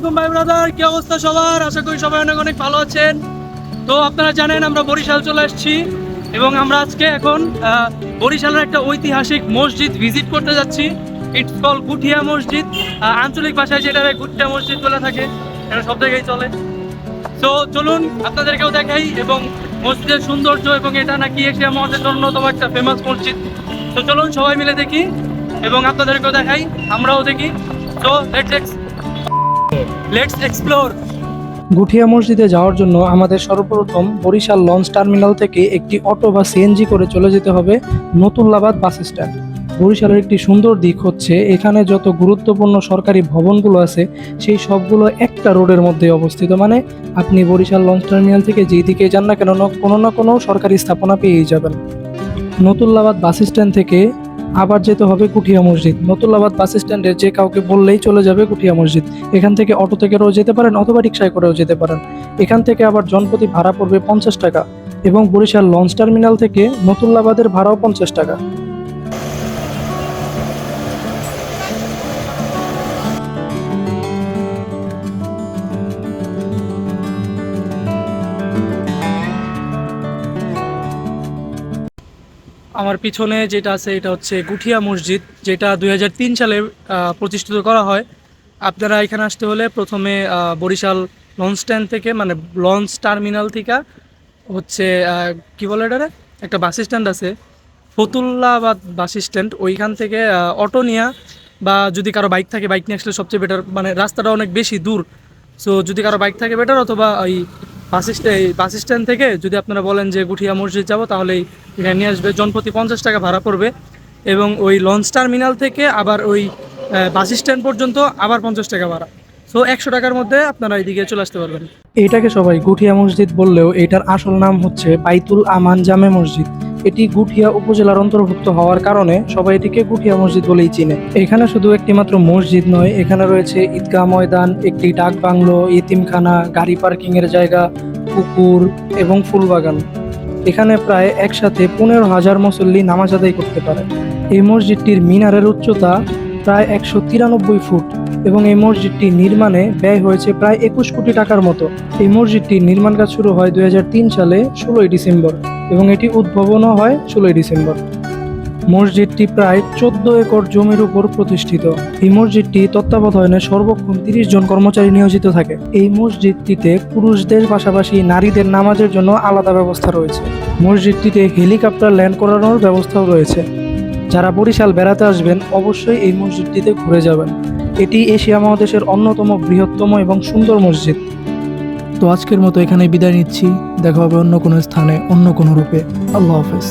আলাইকুম ভাই ব্রাদার, কি অবস্থা সবার? আশা করি সবাই অনেক অনেক ভালো আছেন। তো আপনারা জানেন আমরা বরিশাল চলে আসছি এবং আমরা আজকে এখন বরিশালের একটা ঐতিহাসিক মসজিদ ভিজিট করতে যাচ্ছি। ইটস কল গুঠিয়া মসজিদ। আঞ্চলিক ভাষায় যেটা গুঠিয়া মসজিদ বলে থাকে, এটা সব জায়গায় চলে। তো চলুন আপনাদেরকেও দেখাই এবং মসজিদের সৌন্দর্য, এবং এটা নাকি এশিয়া মহাদেশের অন্যতম একটা ফেমাস মসজিদ। তো চলুন সবাই মিলে দেখি এবং আপনাদেরকেও দেখাই, আমরাও দেখি। তো লেটস এক্সপ্লোর। গুঠিয়া মসজিদে যাওয়ার জন্য আমাদের সর্বপ্রথম বরিশাল লঞ্চ টার্মিনাল থেকে একটি অটো বা সিএনজি করে চলে যেতে হবে নতুল্লাবাদ বাস স্ট্যান্ড। বরিশালের একটি সুন্দর দিক হচ্ছে এখানে যত গুরুত্বপূর্ণ সরকারি ভবনগুলো আছে সেই সবগুলো একটা রোডের মধ্যে অবস্থিত। মানে আপনি বরিশাল লঞ্চ টার্মিনাল থেকে যেই দিকে যান না কেন, কোনো না কোনো সরকারি স্থাপনা পেয়েই যাবেন। নতুল্লাবাদ বাস স্ট্যান্ড থেকে আবার যেতে হবে গুঠিয়া মসজিদ। নতুল্লাবাদ বাস স্ট্যান্ডে যে কাউকে বললেই চলে যাবে গুঠিয়া মসজিদ। এখান থেকে অটো থেকেও যেতে পারেন অথবা রিক্সায় করেও যেতে পারেন। এখান থেকে আবার জনপ্রতি ভাড়া পড়বে 50 টাকা এবং বরিশাল লঞ্চ টার্মিনাল থেকে নতুল্লাবাদের ভাড়াও 50 টাকা। আমার পিছনে যেটা আছে এটা হচ্ছে গুঠিয়া মসজিদ, যেটা 2003 সালে প্রতিষ্ঠিত করা হয়। আপনারা এখানে আসতে হলে প্রথমে বরিশাল লঞ্চ স্ট্যান্ড থেকে, মানে লঞ্চ টার্মিনাল থেকে হচ্ছে কি বলে এটারে, একটা বাস স্ট্যান্ড আছে ফতুল্লাবাদ বাস স্ট্যান্ড, ওইখান থেকে অটো নিয়ে বা যদি কারো বাইক থাকে বাইক নিয়ে আসলে সবচেয়ে বেটার। মানে রাস্তাটা অনেক বেশি দূর, সো যদি কারো বাইক থাকে বেটার, অথবা ওই বাস স্ট্যান্ড থেকে যদি আপনারা বলেন যে গুঠিয়া মসজিদ যাব, তাহলে এখানে নিয়ে আসবে। জনপ্রতি 50 টাকা ভাড়া পড়বে এবং ওই লঞ্চ টার্মিনাল থেকে আবার ওই বাস স্ট্যান্ড পর্যন্ত আবার 50 টাকা ভাড়া। সো 100 টাকার মধ্যে আপনারা এইদিকে চলে আসতে পারবেন। এটাকে সবাই গুঠিয়া মসজিদ বললেও এটার আসল নাম হচ্ছে বাইতুল আমান জামে মসজিদ। এটি গুঠিয়া উপজেলার অন্তর্ভুক্ত হওয়ার কারণে সবাই এটিকে গুঠিয়া মসজিদ বলেই চিনে। এখানে শুধু একটি মাত্র মসজিদ নয়, এখানে রয়েছে ঈদগাহ ময়দান, একটি ডাক বাংলো, ইতিমখানা, গাড়ি পার্কিং এর জায়গা, পুকুর এবং ফুলবাগান। এখানে প্রায় একসাথে 15,000 মুসল্লি নামাজ আদায় করতে পারে। এই মসজিদটির মিনারের উচ্চতা প্রায় 193 ফুট এবং এই মসজিদটি নির্মাণে ব্যয় হয়েছে প্রায় 21 কোটি টাকার মতো। এই মসজিদটির নির্মাণ কাজ শুরু হয় 2003 সালে 16 ডিসেম্বর এবং এটি উদ্বোধনও হয় 16 ডিসেম্বর। মসজিদটি প্রায় 14 একর জমির উপর প্রতিষ্ঠিত। এই মসজিদটি তত্ত্বাবধানে সর্বক্ষণ 30 জন কর্মচারী নিয়োজিত থাকে। এই মসজিদটিতে পুরুষদের পাশাপাশি নারীদের নামাজের জন্য আলাদা ব্যবস্থা রয়েছে। মসজিদটিতে হেলিকপ্টার ল্যান্ড করানোর ব্যবস্থাও রয়েছে। যারা বরিশাল বেড়াতে আসবেন অবশ্যই এই মসজিদটিতে ঘুরে যাবেন। এটি এশিয়া মহাদেশের অন্যতম বৃহত্তম এবং সুন্দর মসজিদ। তো আজকের মতো এখানে বিদায় নিচ্ছি। দেখা হবে অন্য কোনো স্থানে, অন্য কোনো রূপে। আল্লাহ হাফেজ।